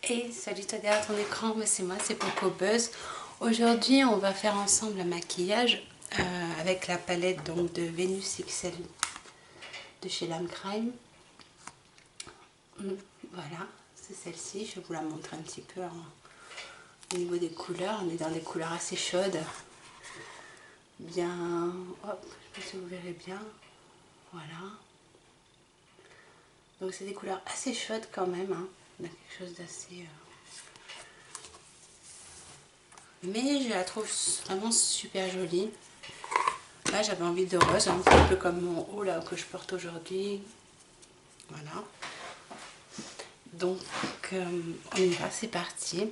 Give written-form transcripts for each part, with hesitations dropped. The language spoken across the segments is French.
Hey, salut toi derrière ton écran, c'est moi, c'est Coco Buzz. Aujourd'hui, on va faire ensemble un maquillage avec la palette donc de Venus XL de chez Lame Crime. Voilà, c'est celle-ci. Je vais vous la montrer un petit peu au niveau des couleurs. On est dans des couleurs assez chaudes. Bien, hop, je sais pas si vous verrez bien. Voilà. Donc c'est des couleurs assez chaudes quand même. Hein. On a quelque chose d'assez... Mais je la trouve vraiment super jolie. Là j'avais envie de rose, un petit peu comme mon haut là que je porte aujourd'hui. Voilà. Donc on y va, c'est parti.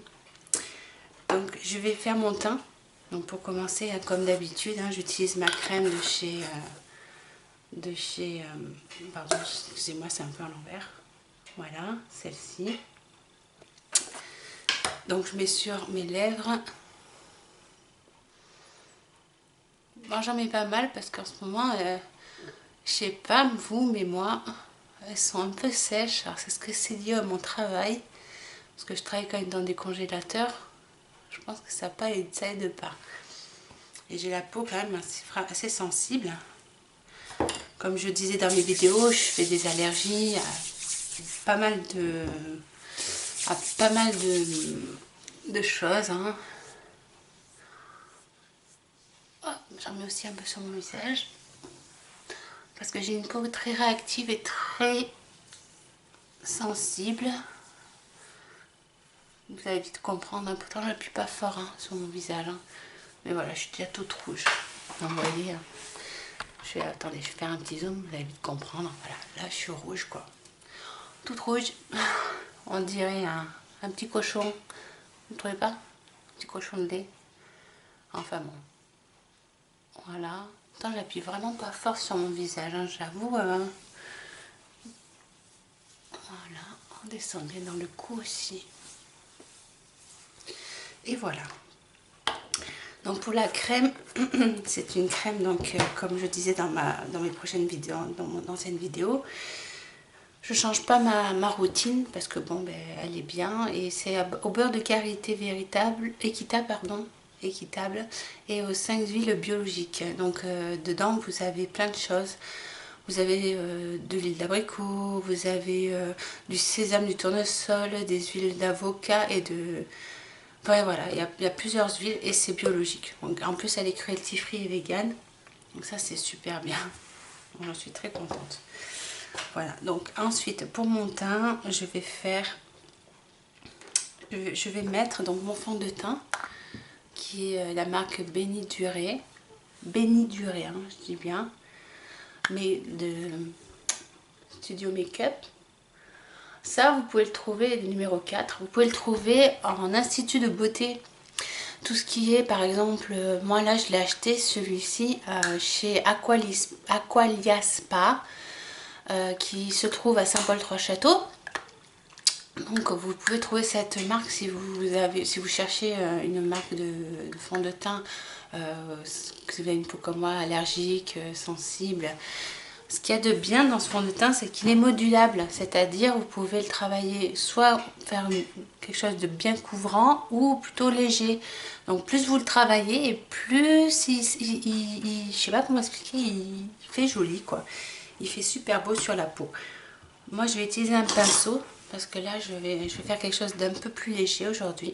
Donc je vais faire mon teint. Donc pour commencer, hein, comme d'habitude, hein, j'utilise ma crème de chez pardon, excusez-moi, c'est un peu à l'envers. Voilà, celle-ci. Donc je mets sur mes lèvres. Bon, j'en mets pas mal parce qu'en ce moment, je sais pas vous, mais moi, elles sont un peu sèches. Alors c'est ce que c'est lié à mon travail, parce que je travaille quand même dans des congélateurs. Je pense que ça aide pas. Et j'ai la peau quand même assez sensible. Comme je disais dans mes vidéos, je fais des allergies à pas mal de choses. Hein. Oh, j'en mets aussi un peu sur mon visage. Parce que j'ai une peau très réactive et très sensible. Vous allez vite comprendre. Hein. Pourtant, je n'appuie pas fort hein, sur mon visage. Hein. Mais voilà, je suis déjà toute rouge. Donc, vous voyez, hein. Attendez, je vais faire un petit zoom, vous allez vite comprendre. Voilà, là, je suis rouge, quoi. Toute rouge. On dirait un petit cochon. Vous ne trouvez pas? Un petit cochon de lait. Enfin bon. Voilà. Pourtant, j'appuie vraiment pas fort sur mon visage, hein, j'avoue. Voilà, on descend bien dans le cou aussi. Et voilà. Donc pour la crème, c'est une crème, donc comme je disais dans mes prochaines vidéos, dans mon ancienne vidéo, je change pas ma routine parce que bon, ben, elle est bien et c'est au beurre de karité équitable et aux 5 huiles biologiques. Donc dedans vous avez plein de choses. Vous avez de l'huile d'abricot, vous avez du sésame, du tournesol, des huiles d'avocat et de... Ouais, voilà, il y a plusieurs huiles et c'est biologique. Donc, en plus, elle est cruelty free et vegan. Donc ça, c'est super bien. J'en suis très contente. Voilà, donc ensuite, pour mon teint, je vais mettre donc mon fond de teint qui est la marque Béni Duré. Béni Duré, hein, je dis bien. Mais de Studio Makeup. Ça, vous pouvez le trouver, le numéro 4, vous pouvez le trouver en institut de beauté. Tout ce qui est, par exemple, moi là, je l'ai acheté, celui-ci, chez Aqualia Spa, qui se trouve à Saint-Paul-Trois-Châteaux. Donc, vous pouvez trouver cette marque si vous cherchez une marque de fond de teint, que vous avez une peau comme moi, allergique, sensible. Ce qu'il y a de bien dans ce fond de teint, c'est qu'il est modulable, c'est-à-dire vous pouvez le travailler soit faire quelque chose de bien couvrant ou plutôt léger. Donc plus vous le travaillez et plus je sais pas comment expliquer, il fait joli quoi. Il fait super beau sur la peau. Moi je vais utiliser un pinceau parce que là je vais faire quelque chose d'un peu plus léger aujourd'hui.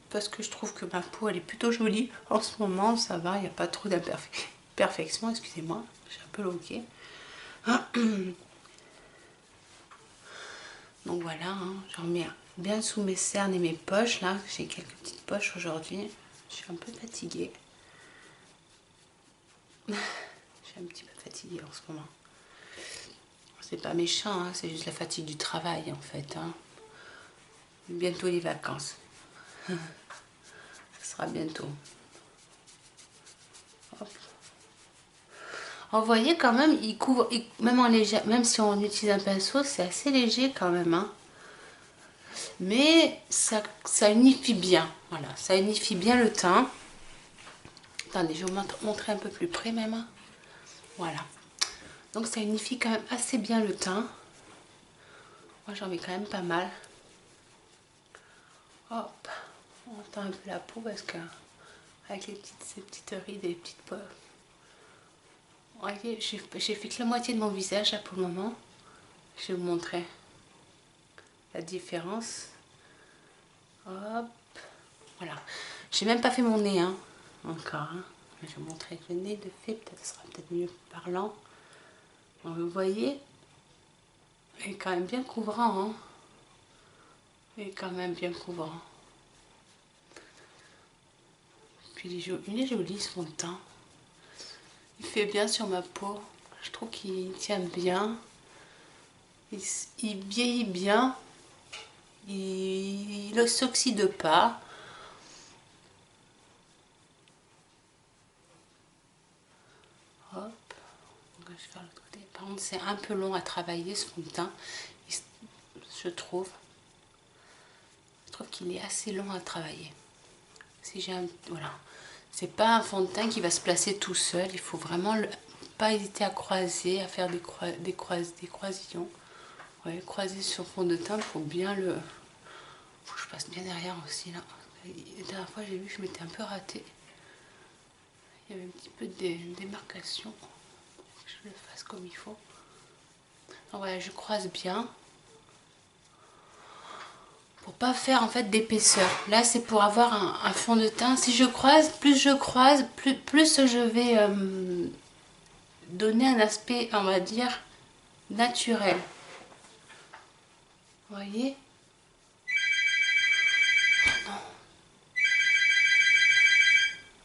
Parce que je trouve que ma peau elle est plutôt jolie en ce moment, ça va, il n'y a pas trop d'imperfection, excusez-moi, j'ai un peu loqué. Donc voilà, hein, j'en mets bien sous mes cernes et mes poches là. J'ai quelques petites poches aujourd'hui. Je suis un peu fatiguée. Je suis un petit peu fatiguée en ce moment. C'est pas méchant, hein, c'est juste la fatigue du travail en fait. Hein. Bientôt les vacances. Ça sera bientôt. Hop. Vous voyez quand même, il couvre, même en léger, même si on utilise un pinceau, c'est assez léger quand même. Hein. Mais ça unifie bien. Voilà, ça unifie bien le teint. Attendez, je vais vous montrer un peu plus près même. Hein. Voilà. Donc ça unifie quand même assez bien le teint. Moi j'en mets quand même pas mal. Hop, on tend un peu la peau parce que avec ces petites rides et les petites peaux. Voyez, j'ai fait que la moitié de mon visage là pour le moment. Je vais vous montrer la différence. Hop, voilà. J'ai même pas fait mon nez hein, encore. Hein. Je vais vous montrer avec le nez de fait, peut-être ce sera peut-être mieux parlant. Donc, vous voyez, il est quand même bien couvrant. Hein. Il est quand même bien couvrant. Puis il est joli ce fond de teint. Il fait bien sur ma peau. Je trouve qu'il tient bien. Il vieillit bien. Il ne s'oxyde pas. Hop. Je vais faire l'autre côté. Par contre, c'est un peu long à travailler ce fond de teint. Je trouve. Je trouve qu'il est assez long à travailler. Si j'ai un... Voilà. C'est pas un fond de teint qui va se placer tout seul. Il faut vraiment pas hésiter à croiser, à faire des croisillons. Ouais, croiser sur fond de teint, il faut bien le... Faut que je passe bien derrière aussi là. La dernière fois j'ai vu que je m'étais un peu ratée. Il y avait un petit peu de démarcation. Que je le fasse comme il faut. Donc voilà, je croise bien. Pour pas faire en fait d'épaisseur. Là c'est pour avoir un fond de teint. Si je croise, plus je vais donner un aspect, on va dire, naturel. Vous voyez? Non.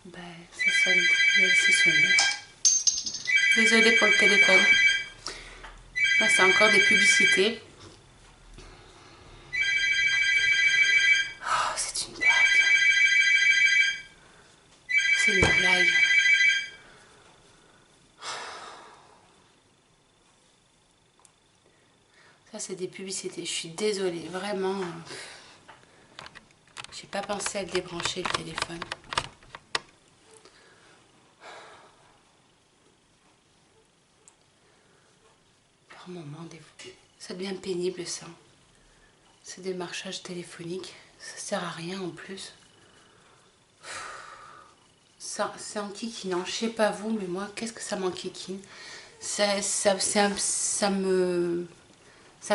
Ben, ça sonne. Je vais laisser sonner. Désolée pour le téléphone. Là, c'est encore des publicités. Oh, c'est une blague. C'est une blague. Ça, c'est des publicités. Je suis désolée. Vraiment. J'ai pas pensé à débrancher le téléphone. Par moment, ça devient pénible, ça. C'est des marchages téléphoniques. Ça sert à rien en plus. Ça, c'est enquiquinant. Je sais pas vous, mais moi, qu'est-ce que ça m'enquiquine. Ça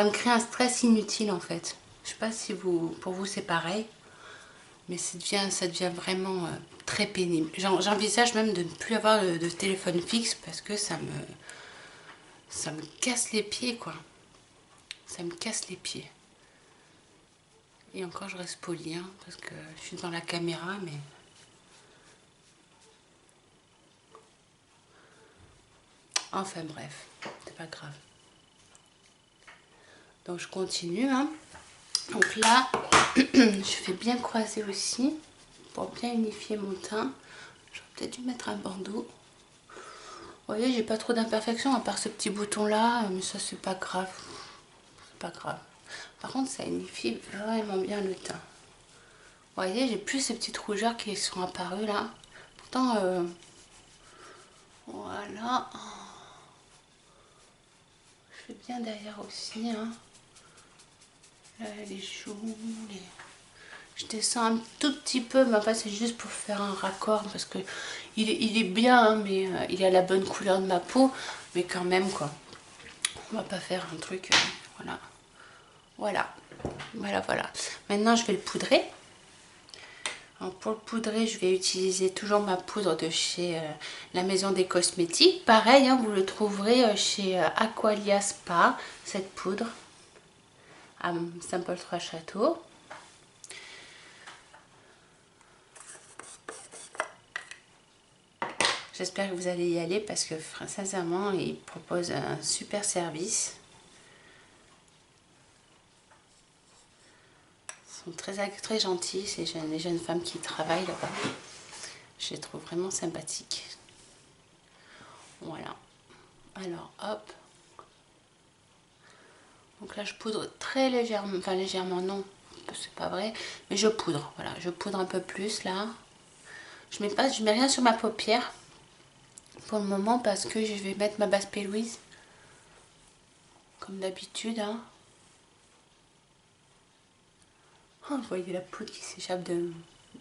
me crée un stress inutile en fait. Je sais pas si pour vous c'est pareil, mais ça devient vraiment très pénible. J'envisage même de ne plus avoir de téléphone fixe parce que ça me casse les pieds quoi. Ça me casse les pieds. Et encore je reste polie hein, parce que je suis dans la caméra mais... Enfin bref, c'est pas grave. Donc je continue hein. Donc là, je fais bien croiser aussi pour bien unifier mon teint. J'aurais peut-être dû mettre un bandeau. Vous voyez, j'ai pas trop d'imperfections à part ce petit bouton là, mais ça c'est pas grave. C'est pas grave. Par contre, ça unifie vraiment bien le teint. Vous voyez, j'ai plus ces petites rougeurs qui sont apparues là. Pourtant, voilà. Je fais bien derrière aussi. Hein. Là, les joues, je descends un tout petit peu, mais enfin c'est juste pour faire un raccord parce que il est bien, hein, mais il a la bonne couleur de ma peau, mais quand même quoi. On va pas faire un truc, voilà. Voilà. Maintenant je vais le poudrer. Alors, pour le poudrer, je vais utiliser toujours ma poudre de chez la Maison des Cosmétiques. Pareil, hein, vous le trouverez chez Aqualia Spa, cette poudre à Saint-Paul-Trois-Châteaux. J'espère que vous allez y aller parce que sincèrement, ils proposent un super service. Ils sont très gentils, les jeunes femmes qui travaillent là-bas. Je les trouve vraiment sympathiques. Voilà. Alors, hop. Donc là, je poudre très légèrement. Enfin, légèrement, non. C'est pas vrai. Mais je poudre. Voilà, je poudre un peu plus là. Je mets rien sur ma paupière. Pour le moment parce que je vais mettre ma base P-Louise comme d'habitude hein. Oh, vous voyez la poudre qui s'échappe de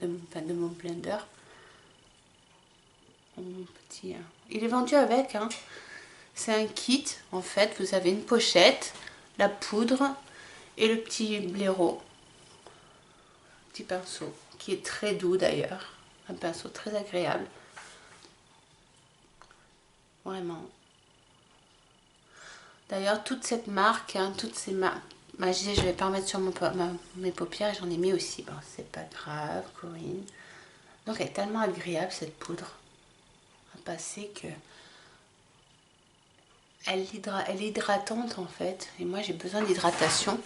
mon blender. Mon petit, il est vendu avec, hein. C'est un kit, en fait. Vous avez une pochette, la poudre et le petit blaireau. Petit pinceau, qui est très doux d'ailleurs. Un pinceau très agréable. Vraiment. D'ailleurs, toute cette marque, hein, toutes ces marques... je disais, je vais pas en mettre sur mes paupières, j'en ai mis aussi. Bon, c'est pas grave, Corinne. Donc, elle est tellement agréable, cette poudre à passer que... Elle est hydratante, en fait. Et moi, j'ai besoin d'hydratation.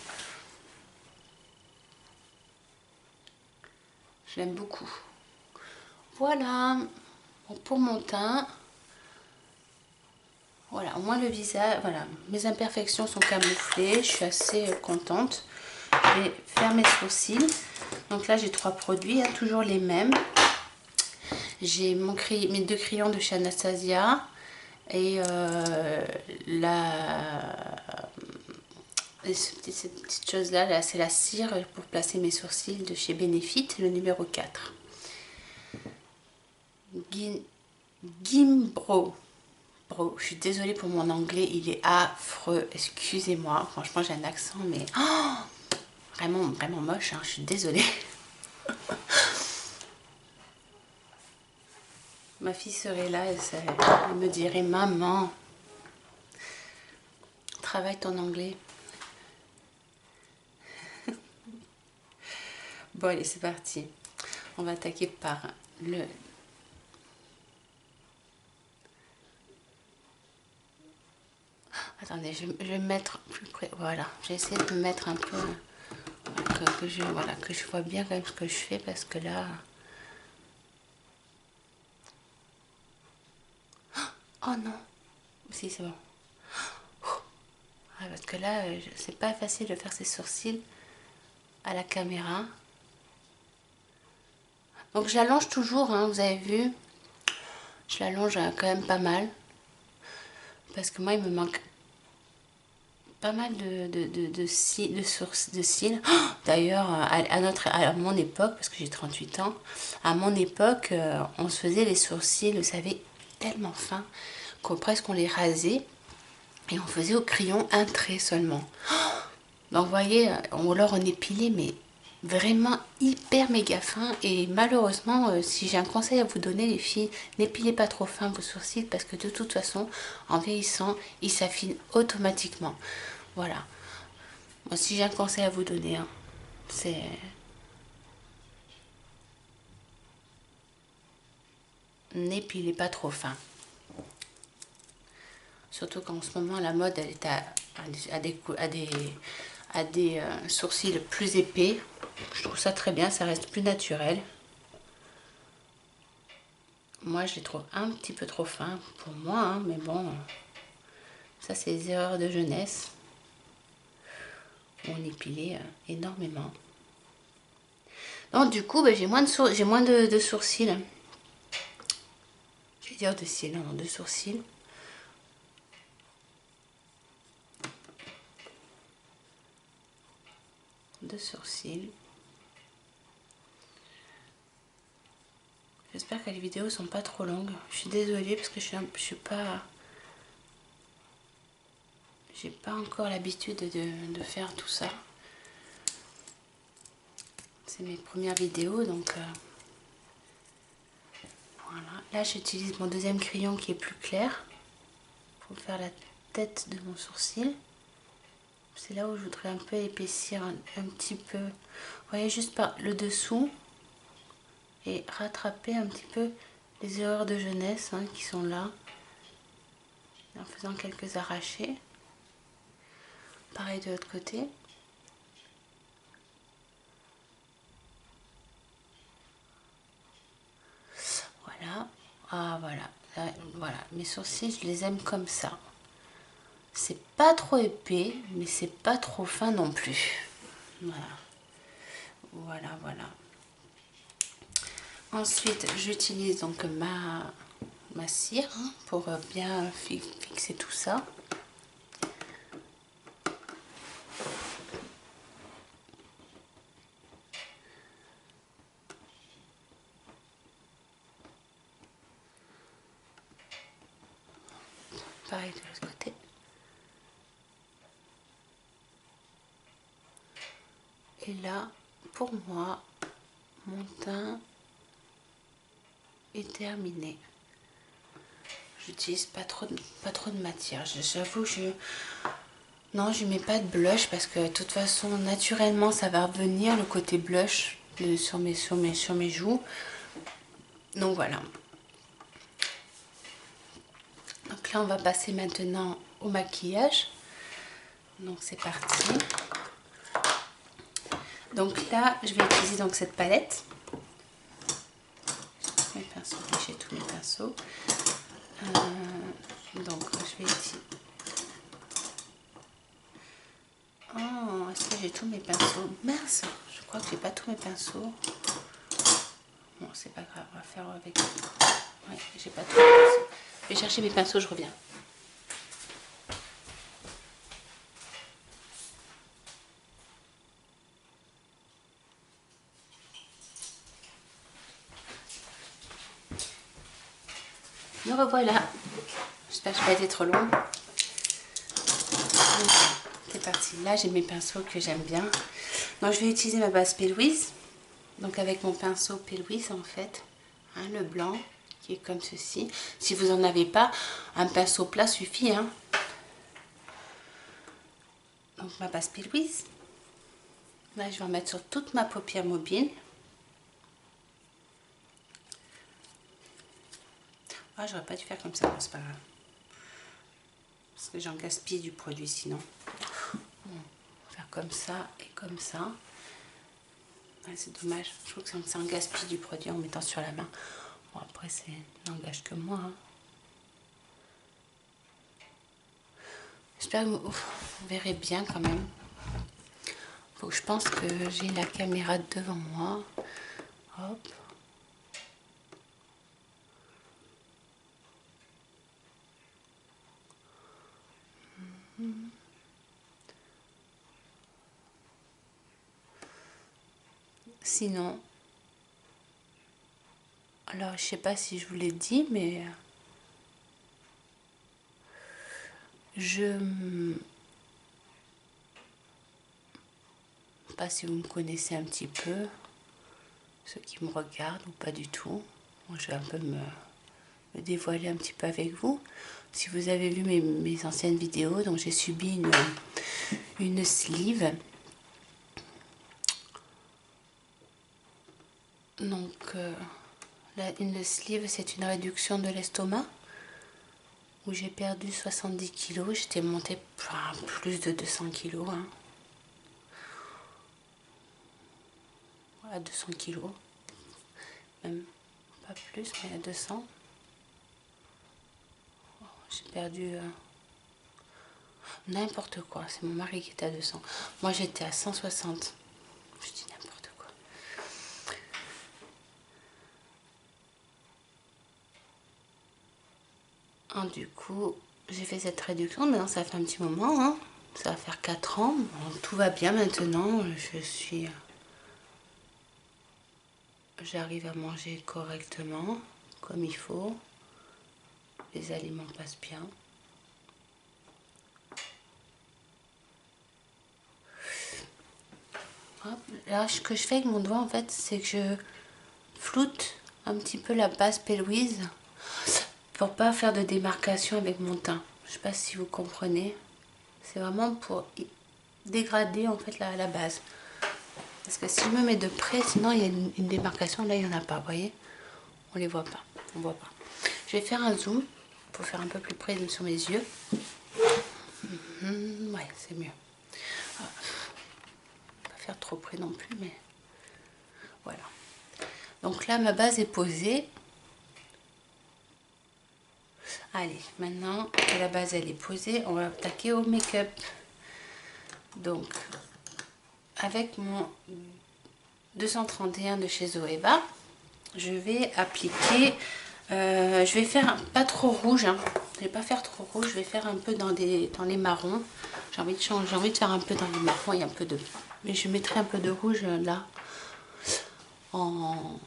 Je l'aime beaucoup. Voilà. Bon, pour mon teint... Voilà, au moins le visage, voilà, mes imperfections sont camouflées, je suis assez contente. Je vais faire mes sourcils. Donc là, j'ai 3 produits, hein, toujours les mêmes. J'ai mes 2 crayons de chez Anastasia et cette petite chose là, c'est la cire pour placer mes sourcils de chez Benefit, le numéro 4. Gimbro. Bro, je suis désolée pour mon anglais, il est affreux, excusez-moi, franchement j'ai un accent mais vraiment moche, hein, je suis désolée. Ma fille serait là, elle me dirait maman, travaille ton anglais. Bon allez, c'est parti, on va attaquer par le... Attendez, je vais me mettre plus près, voilà, j'ai essayé de me mettre un peu, que je vois bien quand même ce que je fais parce que là... Oh non, si c'est bon. Ah, parce que là, c'est pas facile de faire ses sourcils à la caméra. Donc je l'allonge toujours, hein, vous avez vu. Je l'allonge quand même pas mal. Parce que moi, il me manque pas mal de cils. Oh, d'ailleurs, à mon époque, parce que j'ai 38 ans, à mon époque, on se faisait les sourcils, vous savez, tellement fins, qu'on presque on les rasait. Et on faisait au crayon un trait seulement. Donc vous voyez, alors on épilait, mais vraiment hyper méga fin. Et malheureusement, si j'ai un conseil à vous donner les filles, n'épilez pas trop fin vos sourcils parce que de toute façon, en vieillissant, ils s'affinent automatiquement. Voilà. Moi, si j'ai un conseil à vous donner, hein, c'est... N'épilez pas trop fin. Surtout qu'en ce moment, la mode, elle est à des sourcils plus épais. Je trouve ça très bien, ça reste plus naturel. Moi, je les trouve un petit peu trop fins pour moi, hein, mais bon, ça c'est des erreurs de jeunesse. On épilait énormément. Donc du coup, j'ai moins de sourcils. Je vais dire de cils, non, de sourcils. De sourcils. J'espère que les vidéos sont pas trop longues. Je suis désolée parce que je suis pas... J'ai pas encore l'habitude de faire tout ça. C'est mes premières vidéos, donc... Voilà. Là, j'utilise mon deuxième crayon qui est plus clair pour faire la tête de mon sourcil. C'est là où je voudrais un peu épaissir un petit peu. Vous voyez, juste par le dessous. Et rattraper un petit peu les erreurs de jeunesse, hein, qui sont là. En faisant quelques arrachés. Pareil de l'autre côté. Voilà. Ah voilà. Là, voilà. Mes sourcils, je les aime comme ça. C'est pas trop épais, mais c'est pas trop fin non plus. Voilà. Voilà, voilà. Ensuite, j'utilise donc ma cire, hein, pour bien fixer tout ça. pareil de l'autre côté. Et là, pour moi, mon teint est terminé. J'utilise pas trop de matière. J'avoue, non, je mets pas de blush parce que de toute façon, naturellement, ça va revenir le côté blush sur mes joues. Donc voilà. Donc là, on va passer maintenant au maquillage. Donc c'est parti. Donc là, je vais utiliser donc cette palette. Mes pinceaux, j'ai tous mes pinceaux. Donc je vais utiliser. Oh, est-ce que j'ai tous mes pinceaux? Mince, je crois que j'ai pas tous mes pinceaux. Bon, c'est pas grave, on va faire avec. Ouais, j'ai pas tous mes pinceaux. Je vais chercher mes pinceaux, je reviens. Me revoilà. J'espère que je n'ai pas été trop long. C'est parti. Là, j'ai mes pinceaux que j'aime bien. Donc, je vais utiliser ma base P. Louise. Donc, avec mon pinceau P. Louise, en fait. Hein, le blanc, qui est comme ceci. Si vous n'en avez pas, un pinceau plat suffit. Hein. Donc, ma base P. Louise. Là, je vais en mettre sur toute ma paupière mobile. Ah, j'aurais pas dû faire comme ça, c'est pas grave. Parce que j'en gaspille du produit sinon. Bon, faire comme ça et comme ça. Ouais, c'est dommage. Je trouve que c'est un gaspille du produit en mettant sur la main. Bon, après, c'est n'engage que moi. Hein. J'espère que vous verrez bien quand même. Faut que je pense que j'ai la caméra devant moi. Hop. Sinon, alors je sais pas si je vous l'ai dit, mais je sais pas si vous me connaissez un petit peu, ceux qui me regardent ou pas du tout. Bon, je vais un peu me dévoiler un petit peu avec vous. Si vous avez vu mes anciennes vidéos, donc j'ai subi une sleeve. Donc une sleeve, c'est une réduction de l'estomac où j'ai perdu 70 kg. J'étais montée à plus de 200 kg. Hein. À 200 kg. Même pas plus, mais à 200. J'ai perdu n'importe quoi. C'est mon mari qui était à 200. Moi, j'étais à 160. Je dis n'importe quoi. Du coup, j'ai fait cette réduction. Maintenant, ça fait un petit moment. Hein. Ça va faire 4 ans. Bon, tout va bien maintenant. J'arrive à manger correctement, comme il faut. Les aliments passent bien. Hop. Là, ce que je fais avec mon doigt, en fait, c'est que je floute un petit peu la base P. Louise pour pas faire de démarcation avec mon teint. Je sais pas si vous comprenez. C'est vraiment pour dégrader en fait la base. Parce que si je me mets de près, sinon il y a une démarcation. Là, il n'y en a pas, vous voyez. On les voit pas. On voit pas. Je vais faire un zoom pour faire un peu plus près sur mes yeux. Ouais, c'est mieux. Pas faire trop près non plus, mais voilà. Donc là, ma base est posée. Allez, maintenant que la base elle est posée, on va attaquer au make-up. Donc, avec mon 231 de chez Zoeva, je vais appliquer, je vais faire pas trop rouge, hein. Je vais pas faire trop rouge, je vais faire un peu dans les marrons. J'ai envie de changer, j'ai envie de faire un peu dans les marrons et un peu de, mais je mettrai un peu de rouge là en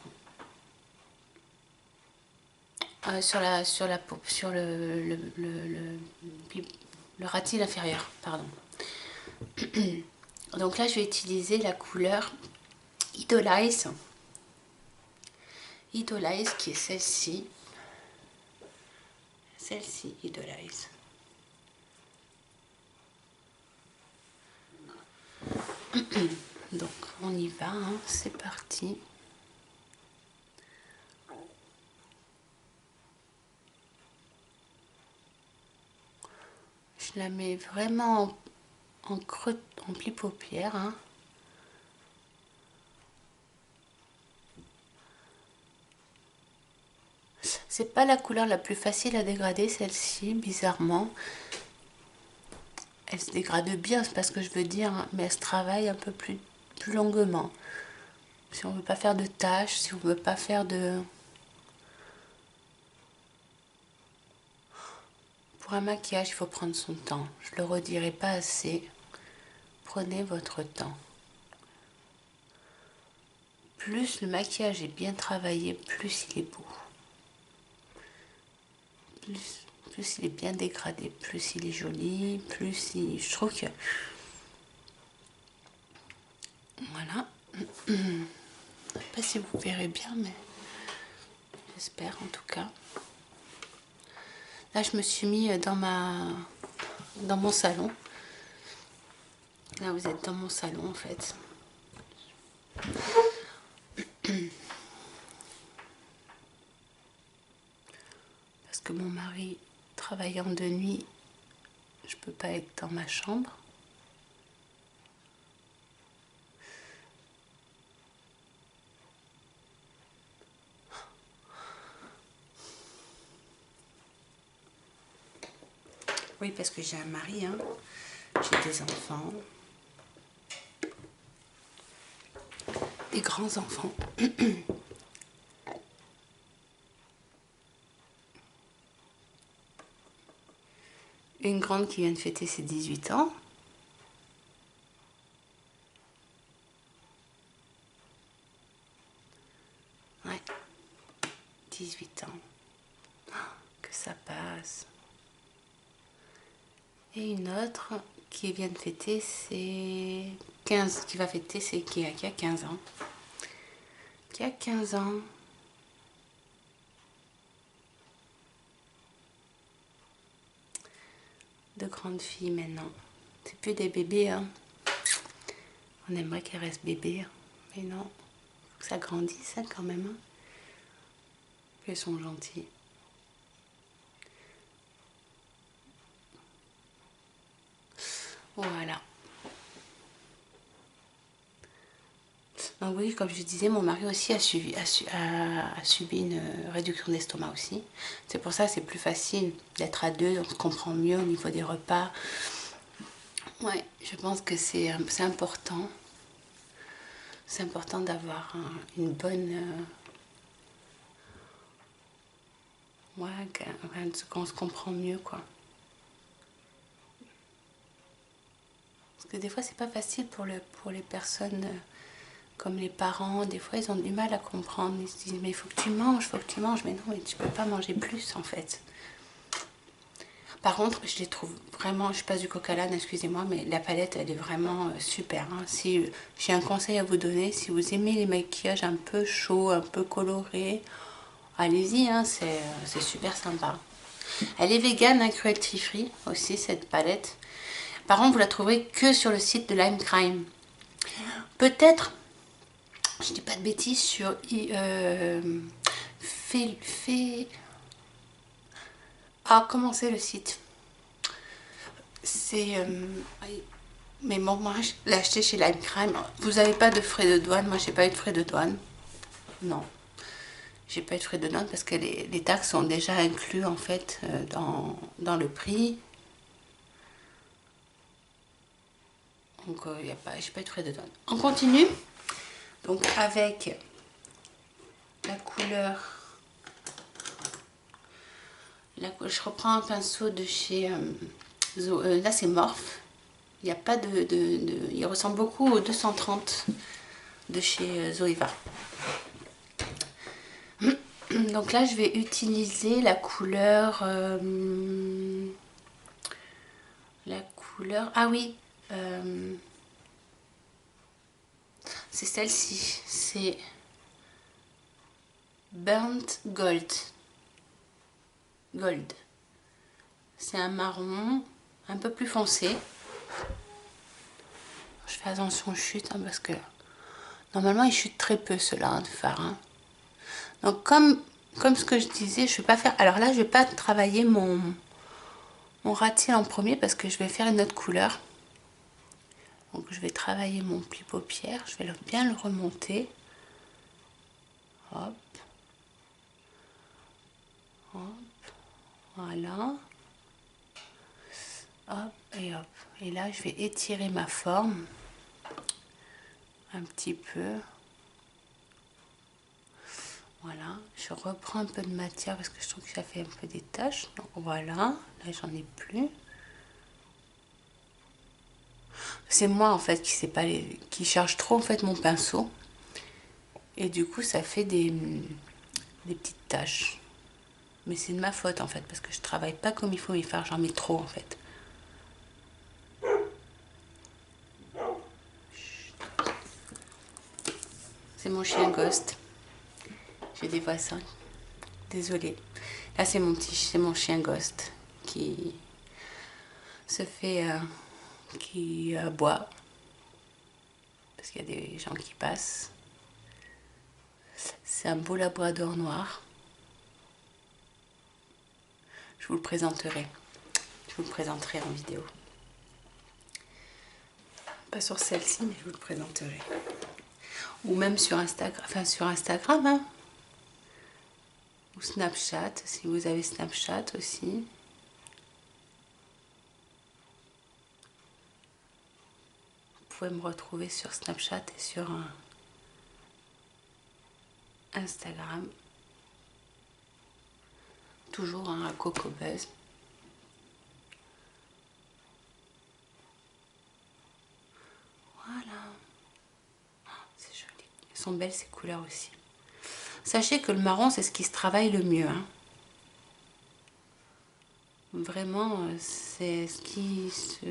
sur le ratil inférieur, pardon. Donc là, je vais utiliser la couleur Idolize. Idolize qui est celle-ci. Celle-ci, Idolize. Donc, on y va, hein, c'est parti. Je la mets vraiment en creux, en pli paupière. Hein. C'est pas la couleur la plus facile à dégrader, celle-ci, bizarrement. Elle se dégrade bien, c'est pas ce que je veux dire, hein, mais elle se travaille un peu plus longuement. Si on veut pas faire de taches, si on veut pas faire de... Pour un maquillage, il faut prendre son temps. Je le redirai pas assez. Prenez votre temps. Plus le maquillage est bien travaillé, plus il est beau. Plus il est bien dégradé, plus il est joli, plus il... Je trouve que... Voilà. Je ne sais pas si vous verrez bien, mais j'espère en tout cas. Là, je me suis mis dans mon salon. Là, vous êtes dans mon salon, en fait. Parce que mon mari travaillant de nuit, je peux pas être dans ma chambre. Oui, parce que j'ai un mari, hein. J'ai des enfants. Des grands-enfants. Une grande qui vient de fêter ses 18 ans. Ouais. 18 ans. Oh, que ça passe. Et une autre qui vient de fêter ses 15, qui va fêter ses, qui a 15 ans. Qui a 15 ans. De grandes filles maintenant. C'est plus des bébés, hein. On aimerait qu'elles restent bébés, mais non. Faut que ça grandisse, hein, quand même. Hein. Puis elles sont gentilles. Voilà. Donc oui, comme je disais, mon mari aussi a subi une réduction d'estomac aussi. C'est pour ça que c'est plus facile d'être à deux, on se comprend mieux au niveau des repas. Ouais, je pense que c'est important. C'est important d'avoir une bonne... ouais, qu'on se comprend mieux, quoi. Parce que des fois, c'est pas facile pour les personnes... comme les parents, des fois ils ont du mal à comprendre. Ils se disent mais il faut que tu manges, mais non, mais tu peux pas manger plus en fait. Par contre, je les trouve vraiment, je passe du coq à l'âne, excusez-moi, mais la palette elle est vraiment super. Hein. Si j'ai un conseil à vous donner, si vous aimez les maquillages un peu chauds, un peu colorés, allez-y, hein, c'est super sympa. Elle est vegan, hein, cruelty free aussi cette palette. Par contre, vous la trouverez que sur le site de Lime Crime. Peut-être, je dis pas de bêtises, sur ah, comment c'est le site? C'est mais bon, moi je l'ai acheté chez Lime Crime. Vous n'avez pas de frais de douane? Moi j'ai pas eu de frais de douane. Non, j'ai pas eu de frais de douane parce que les taxes sont déjà inclus en fait dans le prix. Donc j'ai pas eu de frais de douane. On continue donc avec la couleur. Je reprends un pinceau de chez là c'est Morphe. Il n'y a pas il ressemble beaucoup au 230 de chez Zoeva. Donc là, je vais utiliser la couleur... Ah oui, c'est celle-ci. C'est Burnt Gold. Gold. C'est un marron un peu plus foncé. Je fais attention, je chute hein, parce que normalement il chute très peu ceux-là hein, de fard. Hein. Donc comme ce que je disais, je vais pas faire. Alors là, je vais pas travailler mon ras de cils en premier parce que je vais faire une autre couleur. Donc je vais travailler mon pli paupière. Je vais bien le remonter. Hop. Hop. Voilà. Hop et hop. Et là, je vais étirer ma forme un petit peu. Voilà, je reprends un peu de matière parce que je trouve que ça fait un peu des taches. Donc voilà, là j'en ai plus. C'est moi en fait qui sais pas qui charge trop en fait mon pinceau. Et du coup ça fait des petites taches. Mais c'est de ma faute en fait parce que je travaille pas comme il faut mes fards, j'en mets trop en fait. C'est mon chien Ghost. J'ai des voisins. Désolée. Là c'est mon chien Ghost qui se fait qui aboie parce qu'il y a des gens qui passent. C'est un beau labrador noir. Je vous le présenterai. Je vous le présenterai en vidéo. Pas sur celle-ci, mais je vous le présenterai. Ou même sur Instagram, enfin sur Instagram, hein. Ou Snapchat, si vous avez Snapchat aussi. Vous pouvez me retrouver sur Snapchat et sur Instagram. Toujours à Coco Buzz. Voilà. C'est joli. Elles sont belles ces couleurs aussi. Sachez que le marron, c'est ce qui se travaille le mieux. Hein. Vraiment, c'est ce qui se...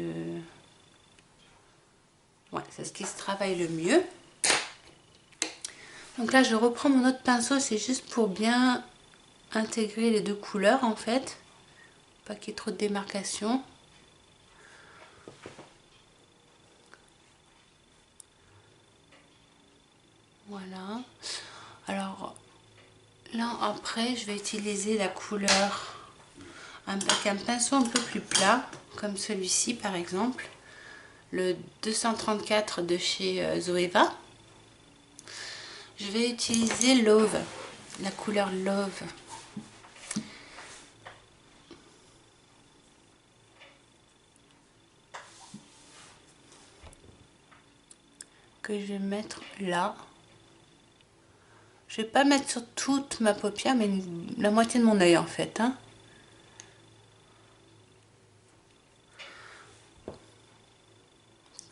Ouais, c'est ce qui se travaille le mieux. Donc là, je reprends mon autre pinceau. C'est juste pour bien intégrer les deux couleurs, en fait. Pas qu'il y ait trop de démarcation. Voilà. Alors, là, après, je vais utiliser la couleur avec un pinceau un peu plus plat, comme celui-ci, par exemple. Le 234 de chez Zoeva. Je vais utiliser Love, la couleur Love. Que je vais mettre là. Je vais pas mettre sur toute ma paupière, mais la moitié de mon œil en fait. Hein.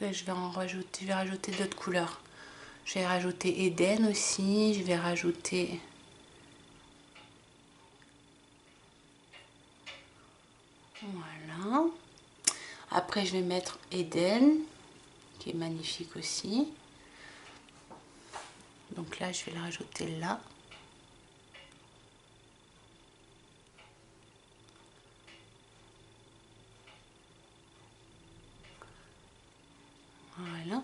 Et je vais rajouter d'autres couleurs. Je vais rajouter Eden aussi. Je vais rajouter... Voilà. Après, je vais mettre Eden, qui est magnifique aussi. Donc là, je vais le rajouter là. Voilà.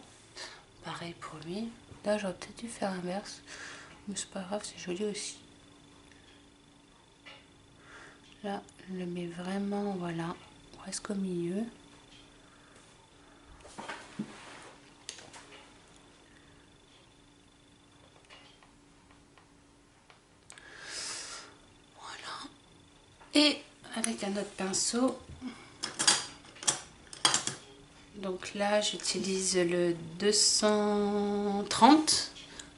Pareil pour lui. Là, j'aurais peut-être dû faire inverse. Mais c'est pas grave, c'est joli aussi. Là, je le mets vraiment, voilà, presque au milieu. Voilà. Et avec un autre pinceau, donc là, j'utilise le 230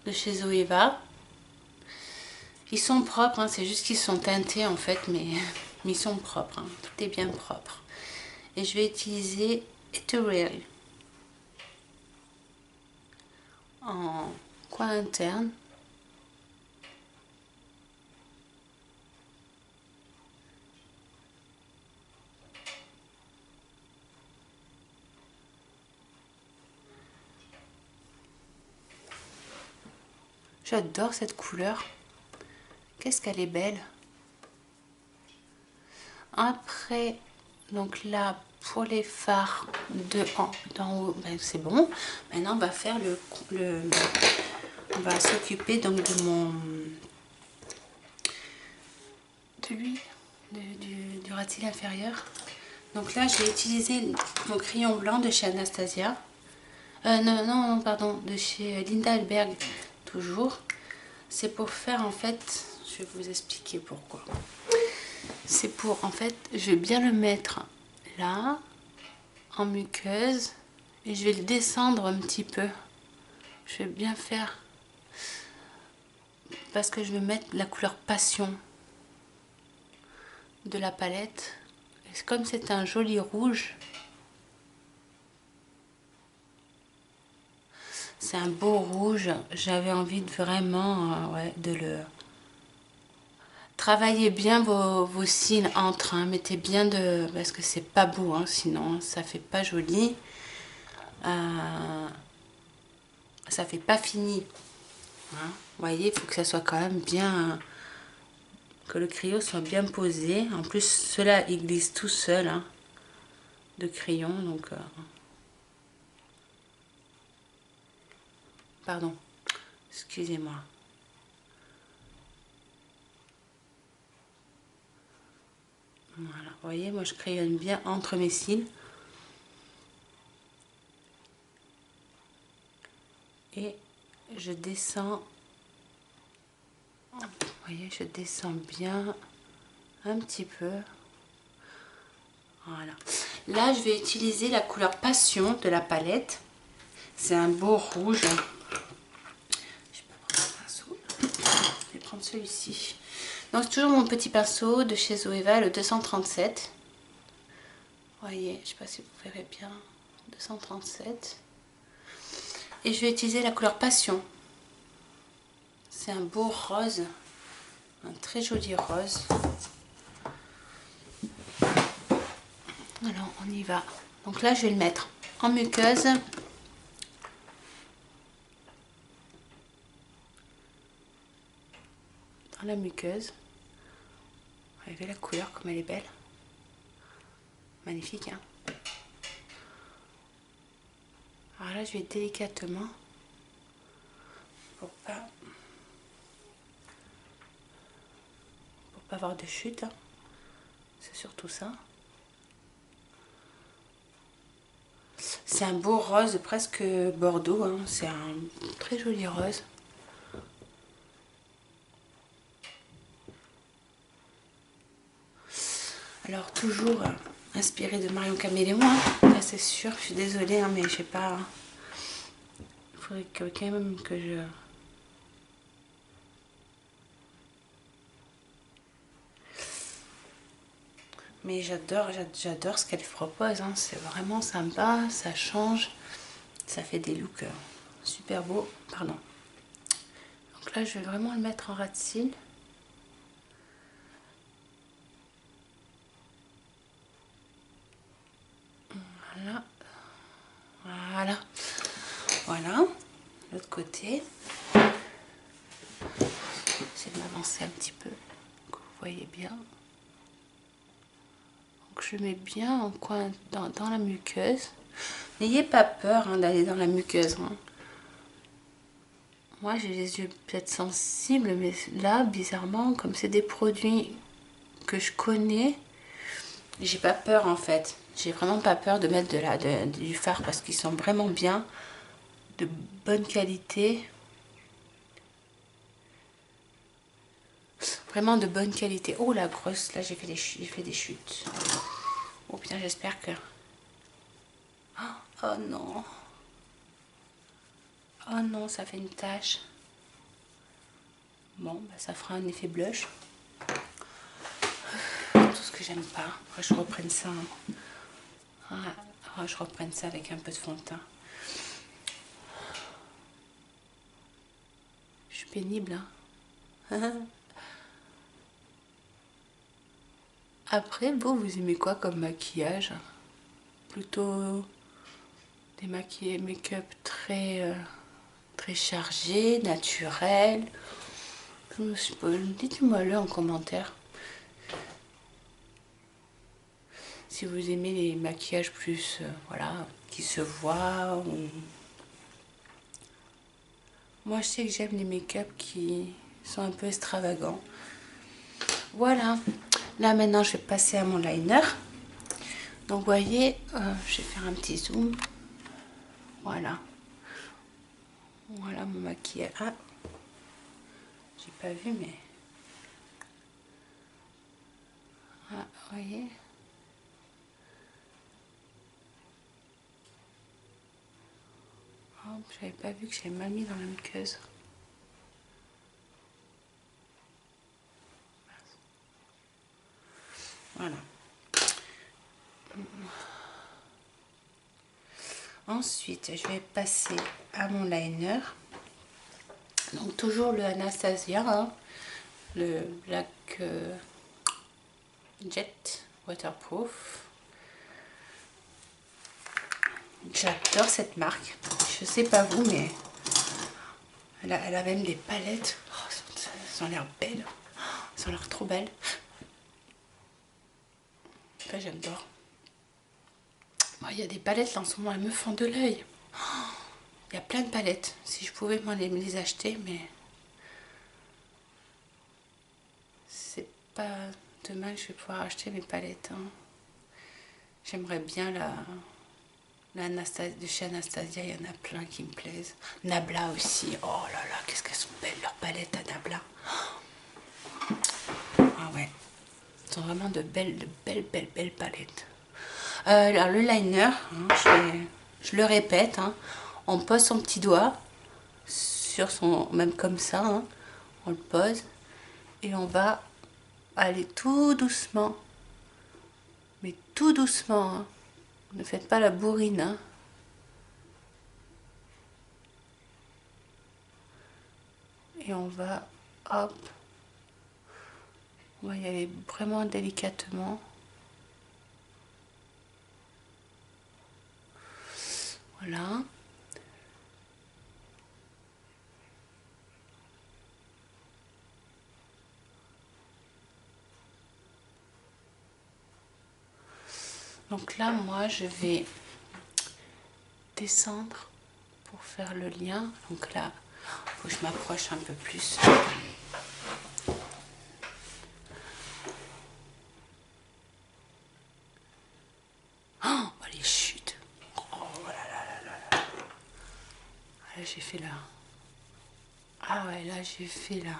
de chez Zoeva. Ils sont propres, hein, c'est juste qu'ils sont teintés en fait, mais ils sont propres. Hein, tout est bien propre. Et je vais utiliser Ethereal en coin interne. J'adore cette couleur. Qu'est-ce qu'elle est belle. Après, donc là, pour les fards d'en haut, ben c'est bon. Maintenant, on va faire on va s'occuper donc de lui, du ras de cils inférieur. Donc là, je vais utiliser mon crayon blanc de chez Anastasia. Non, pardon, de chez Linda Alberg, toujours. C'est pour faire, en fait, je vais vous expliquer pourquoi. C'est pour, en fait, je vais bien le mettre là, en muqueuse, et je vais le descendre un petit peu. Je vais bien faire, parce que je vais mettre la couleur Passion de la palette. Et comme c'est un joli rouge, c'est un beau rouge, j'avais envie de vraiment ouais, de le... Travaillez bien vos cils entre, hein, mettez bien de... parce que c'est pas beau, hein, sinon ça fait pas joli. Ça fait pas fini. Hein. Vous voyez, il faut que ça soit quand même bien... que le crayon soit bien posé. En plus, cela il glisse tout seul, hein, de crayon, donc... Pardon, excusez-moi. Voilà, vous voyez, moi je crayonne bien entre mes cils. Et je descends, vous voyez, je descends bien un petit peu. Voilà. Là, je vais utiliser la couleur Passion de la palette. C'est un beau rouge. Je vais prendre un pinceau. Je vais prendre celui-ci. Donc, c'est toujours mon petit pinceau de chez Zoeva, le 237. Vous voyez, je ne sais pas si vous verrez bien. 237. Et je vais utiliser la couleur Passion. C'est un beau rose. Un très joli rose. Alors, on y va. Donc là, je vais le mettre en muqueuse. Dans la muqueuse. Vous voyez la couleur, comme elle est belle. Magnifique, hein. Alors là, je vais délicatement, pour pas avoir de chute. Hein. C'est surtout ça. C'est un beau rose, presque bordeaux. Hein. C'est un très joli rose. Alors toujours inspiré de Marion Caméléon, hein. Là c'est sûr, je suis désolée, hein, mais je sais pas. Il faudrait quand même que je... Mais j'adore ce qu'elle propose, hein. C'est vraiment sympa, ça change, ça fait des looks super beaux. Pardon. Donc là je vais vraiment le mettre en ras de cils. Voilà. Voilà. Voilà. L'autre côté. J'essaie de m'avancer un petit peu, que vous voyez bien. Donc je mets bien en coin dans la muqueuse. N'ayez pas peur, hein, d'aller dans la muqueuse. Hein. Moi j'ai les yeux peut-être sensibles, mais là bizarrement, comme c'est des produits que je connais, j'ai pas peur en fait. J'ai vraiment pas peur de mettre du fard parce qu'ils sont vraiment bien, de bonne qualité. Vraiment de bonne qualité. Oh la grosse, là j'ai fait des chutes. Oh putain, j'espère que... Oh non. Oh non, ça fait une tache. Bon, bah, ça fera un effet blush. Tout ce que j'aime pas. Après, je reprenne ça. Hein. Ah, je reprenne ça avec un peu de fond de teint. Je suis pénible, hein. Après, vous aimez quoi comme maquillage? Plutôt des make-up très très chargé, naturel. Dites-moi le en commentaire. Si vous aimez les maquillages plus, voilà, qui se voient. Ou... Moi, je sais que j'aime les make-up qui sont un peu extravagants. Voilà. Là, maintenant, je vais passer à mon liner. Donc, vous voyez, je vais faire un petit zoom. Voilà. Voilà mon maquillage. Ah, j'ai pas vu, mais... Ah, vous voyez. Oh, j'avais pas vu que j'avais mal mis dans la muqueuse. Voilà. Ensuite, je vais passer à mon liner. Donc toujours le Anastasia, hein, le Black Jet Waterproof. J'adore cette marque. Je sais pas vous, mais elle a même des palettes. Oh, elles ont l'air belles. Elles ont l'air trop belles. Enfin, j'adore. Moi, il y a des palettes là en ce moment, elles me font de l'œil. Il y a plein de palettes. Si je pouvais me les acheter, mais c'est pas demain que je vais pouvoir acheter mes palettes. Hein. J'aimerais bien de chez Anastasia, il y en a plein qui me plaisent. Nabla aussi. Oh là là, qu'est-ce qu'elles sont belles leurs palettes à Nabla. Ah ouais. Ce sont vraiment de belles palettes. Alors le liner, hein, je le répète, hein, on pose son petit doigt sur son, même comme ça, hein, on le pose et on va aller tout doucement, mais tout doucement, hein. Ne faites pas la bourrine, hein. Et on va, hop, on va y aller vraiment délicatement. Voilà. Donc là, moi, je vais descendre pour faire le lien. Donc là, il faut que je m'approche un peu plus. Oh, les chutes. Oh là là là là. Là, j'ai fait là. Ah ouais, là, j'ai fait là.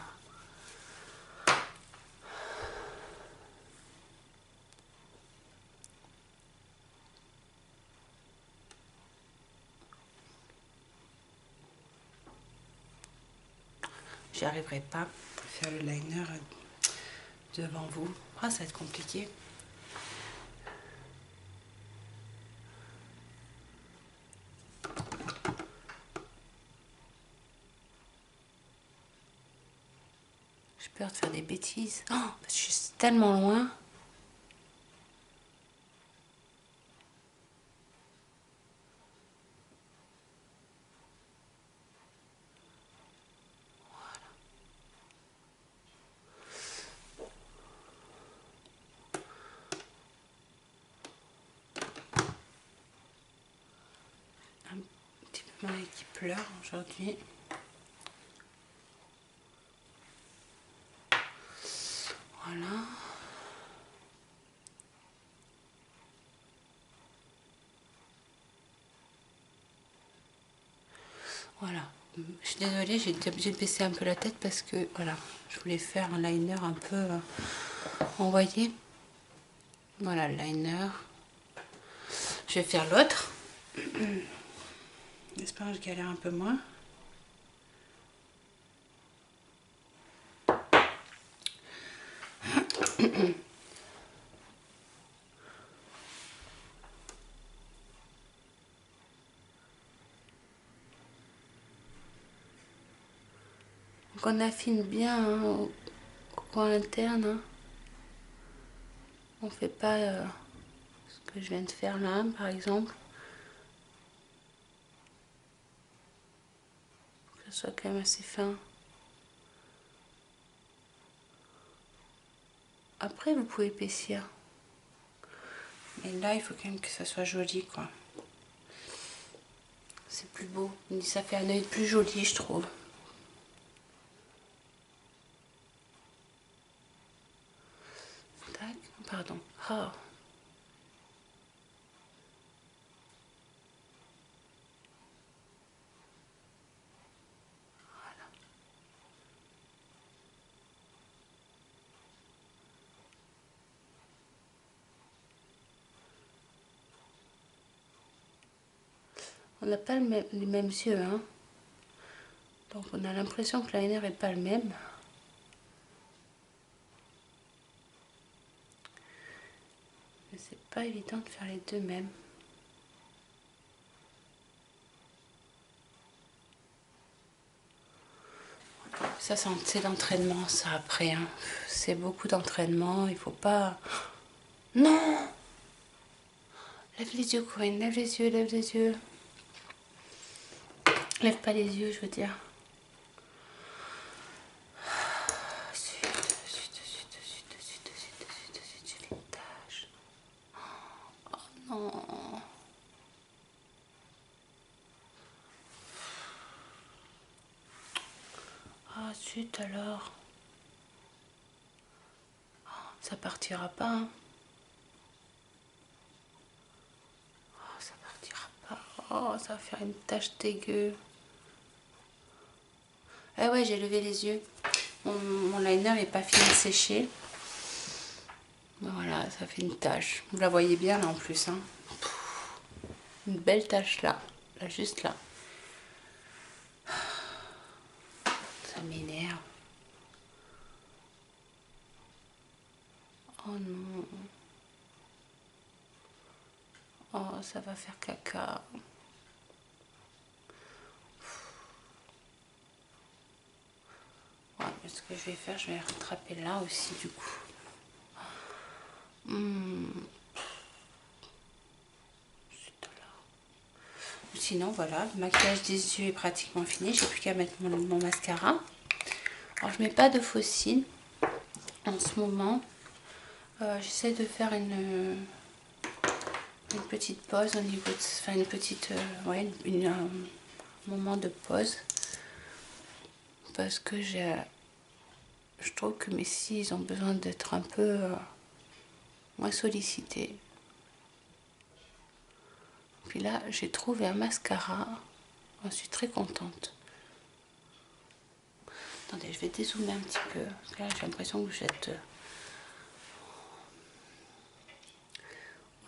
J'y arriverai pas à faire le liner devant vous. Ah, ça va être compliqué. J'ai peur de faire des bêtises. Oh, parce que je suis tellement loin. Un petit peu mal qui pleure aujourd'hui. Voilà. Voilà. Je suis désolée, j'ai été obligée de baisser un peu la tête parce que, voilà, je voulais faire un liner un peu envoyé. Voilà, le liner. Je vais faire l'autre. J'espère que je galère un peu moins. Donc on affine bien, hein, au coin interne. Hein. On fait pas ce que je viens de faire là, par exemple. soit quand même assez fin. Après, vous pouvez épaissir. Mais là, il faut quand même que ça soit joli, quoi. C'est plus beau. Ça fait un œil plus joli, je trouve. Tac, pardon. Oh. On n'a pas les mêmes yeux, hein. Donc on a l'impression que l'eyeliner n'est pas le même. Mais c'est pas évident de faire les deux mêmes. Ça c'est l'entraînement, ça après. Hein. C'est beaucoup d'entraînement, il faut pas... Non! Lève les yeux, Corinne, lève les yeux, lève les yeux. Lève pas les yeux, je veux dire. J'ai fait une tache. Oh non. Ah zut alors. Ça partira pas. Hein. Oh, ça partira pas. Oh, ça va faire une tache dégueu. Ah ouais, j'ai levé les yeux. Mon liner n'est pas fini de sécher. Voilà, ça fait une tache. Vous la voyez bien là en plus. Hein. Une belle tache là. Là, juste là. Ça m'énerve. Oh non. Oh, ça va faire caca. Ouais, ce que je vais faire, je vais rattraper là aussi du coup. Sinon, voilà, le maquillage des yeux est pratiquement fini. J'ai plus qu'à mettre mon mascara. Alors, je mets pas de faux cils en ce moment. J'essaie de faire une petite pause au niveau de... Enfin, une petite... ouais, un moment de pause. Parce que je trouve que mes cils, ils ont besoin d'être un peu moins sollicités. Puis là, j'ai trouvé un mascara. J'en suis très contente. Attendez, je vais dézoomer un petit peu. Parce que là, j'ai l'impression que vous êtes...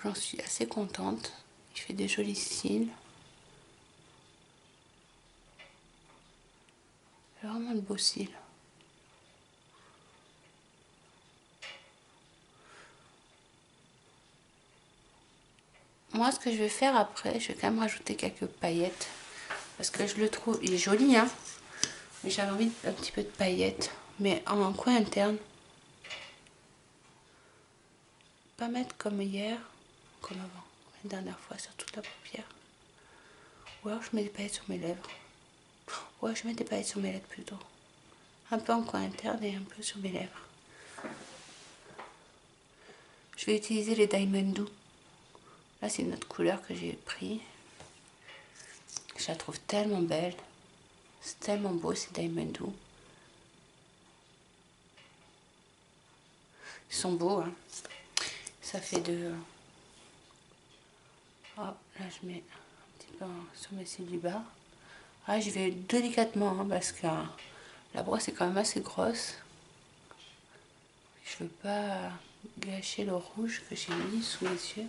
J'en suis assez contente. Il fait des jolis cils. C'est vraiment de beaux cils. Moi, ce que je vais faire après, je vais quand même rajouter quelques paillettes. Parce que je le trouve... Il est joli, hein. Mais j'avais envie d'un petit peu de paillettes. Mais en coin interne. Pas mettre comme hier. Comme avant. La dernière fois, sur toute la paupière. Ou alors je mets des paillettes sur mes lèvres. Ouais, je mets des paillettes sur mes lèvres plutôt. Un peu en coin interne et un peu sur mes lèvres. Je vais utiliser les Diamond Doux. Là, c'est une autre couleur que j'ai pris. Je la trouve tellement belle. C'est tellement beau, ces Diamond Doux. Ils sont beaux, hein. Ça fait de... Oh, là, je mets un petit peu sur mes cils du bas. Ah, j'y vais délicatement, hein, parce que la brosse est quand même assez grosse. Je veux pas gâcher le rouge que j'ai mis sous les yeux.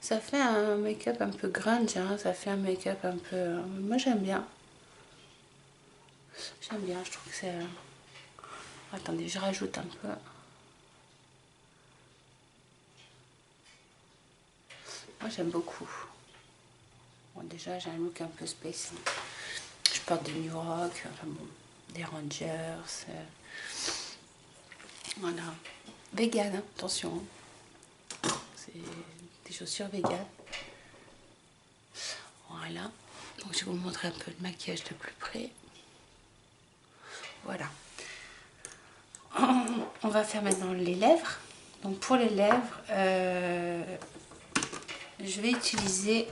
Ça fait un make-up un peu grunge, hein, ça fait un make-up un peu... Moi, j'aime bien. J'aime bien, je trouve que c'est... Attendez, je rajoute un peu. Moi, j'aime beaucoup. Bon, déjà, j'ai un look un peu spécial. Je porte des New Rock, enfin bon, des Rangers. Voilà. Vegan, hein, attention. C'est des chaussures vegan. Voilà. Donc je vais vous montrer un peu le maquillage de plus près. Voilà. On va faire maintenant les lèvres. Donc pour les lèvres, je vais utiliser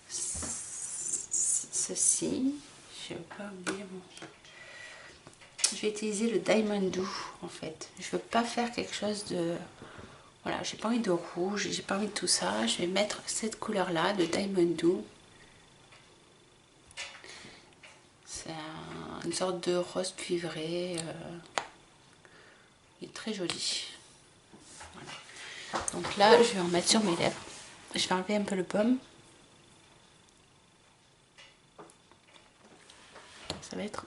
ceci. Je ne vais pas oublier mon... Je vais utiliser le Diamond Doux en fait. Je veux pas faire quelque chose de... Voilà, j'ai pas envie de rouge, j'ai pas envie de tout ça. Je vais mettre cette couleur là, de Diamond Doux. C'est une sorte de rose cuivré. Il est très joli. Voilà. Donc là, je vais en mettre sur mes lèvres. Je vais enlever un peu le baume. Ça va être...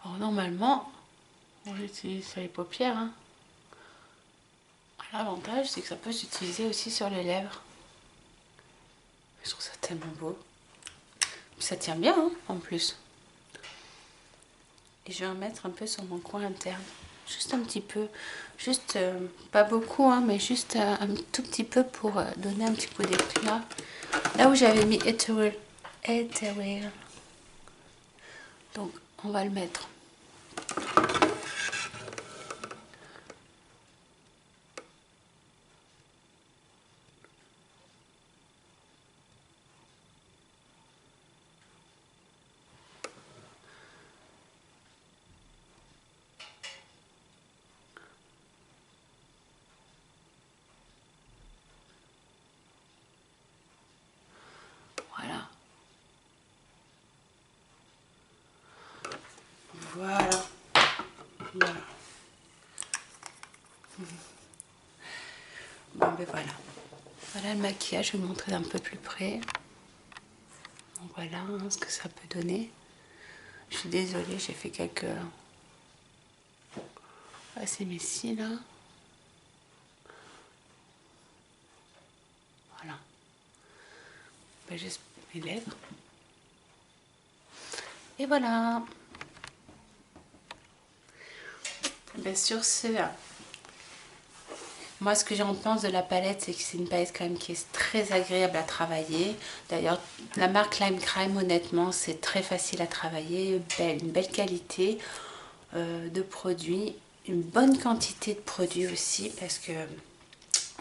Alors normalement, on l'utilise sur les paupières. Hein. L'avantage, c'est que ça peut s'utiliser aussi sur les lèvres. Je trouve ça tellement beau. Ça tient bien hein, en plus. Et je vais en mettre un peu sur mon coin interne. Juste un petit peu. Juste, pas beaucoup, hein, mais juste un tout petit peu pour donner un petit coup d'éclat. Là où j'avais mis Ethereal. Donc, on va le mettre. Voilà. Voilà. Voilà. Bon, ben voilà. Voilà le maquillage, je vais vous montrer d'un peu plus près. Donc voilà hein, ce que ça peut donner. Je suis désolée, j'ai fait quelques... Ah, c'est mes cils là. Voilà. Ben, j'ai mes lèvres. Et voilà. Ben, sur ce, moi ce que j'en pense de la palette, c'est que c'est une palette quand même qui est très agréable à travailler. D'ailleurs, la marque Lime Crime, honnêtement, c'est très facile à travailler. Une belle qualité de produits. Une bonne quantité de produits aussi, parce que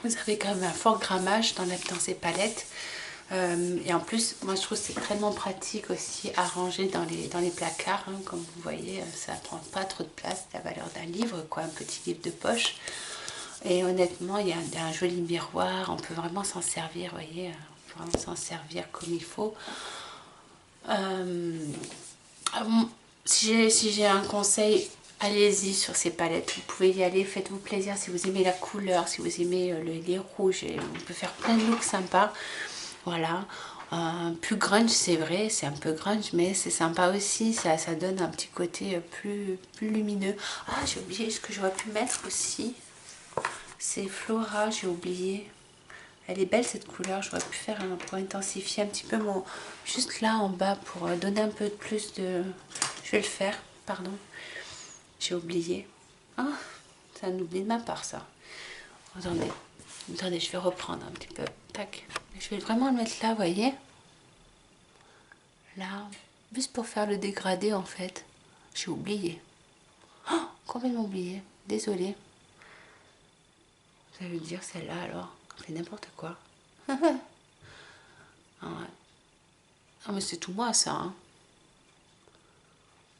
vous avez quand même un fort grammage dans ces palettes. Et en plus, moi je trouve que c'est tellement pratique aussi à ranger dans les placards. Hein, comme vous voyez, ça prend pas trop de place, la valeur d'un livre, quoi, un petit livre de poche. Et honnêtement, il y a un joli miroir, on peut vraiment s'en servir, vous voyez, on peut vraiment s'en servir comme il faut. Si j'ai un conseil, allez-y sur ces palettes, vous pouvez y aller, faites-vous plaisir si vous aimez la couleur, si vous aimez les rouges, et on peut faire plein de looks sympas. Voilà, plus grunge, c'est vrai, c'est un peu grunge, mais c'est sympa aussi, ça donne un petit côté plus lumineux. Ah, j'ai oublié ce que j'aurais pu mettre aussi, c'est Flora, j'ai oublié. Elle est belle cette couleur, j'aurais pu faire pour intensifier un petit peu mon... Juste là en bas pour donner un peu de plus de... Je vais le faire, pardon. J'ai oublié. Ah, c'est un oubli de ma part ça. Attendez, je vais reprendre un petit peu. Tac. Je vais vraiment le mettre là, vous voyez. Là, juste pour faire le dégradé en fait. J'ai oublié. Oh, complètement oublié. Désolée. Ça veut dire celle-là alors. On fait n'importe quoi. Ah ouais. Ah mais c'est tout moi ça. Hein.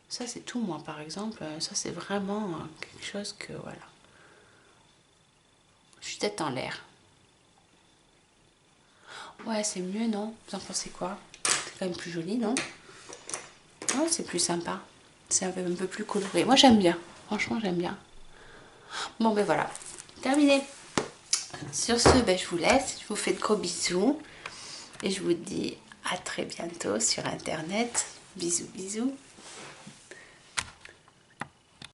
Ça c'est tout moi par exemple. Ça c'est vraiment quelque chose que voilà. Je suis tête en l'air. Ouais c'est mieux non? Vous en pensez quoi? C'est quand même plus joli non? Ouais c'est plus sympa. C'est un peu plus coloré. Moi j'aime bien. Franchement j'aime bien. Bon ben voilà. Terminé. Sur ce ben, je vous laisse. Je vous fais de gros bisous. Et je vous dis à très bientôt sur internet. Bisous bisous.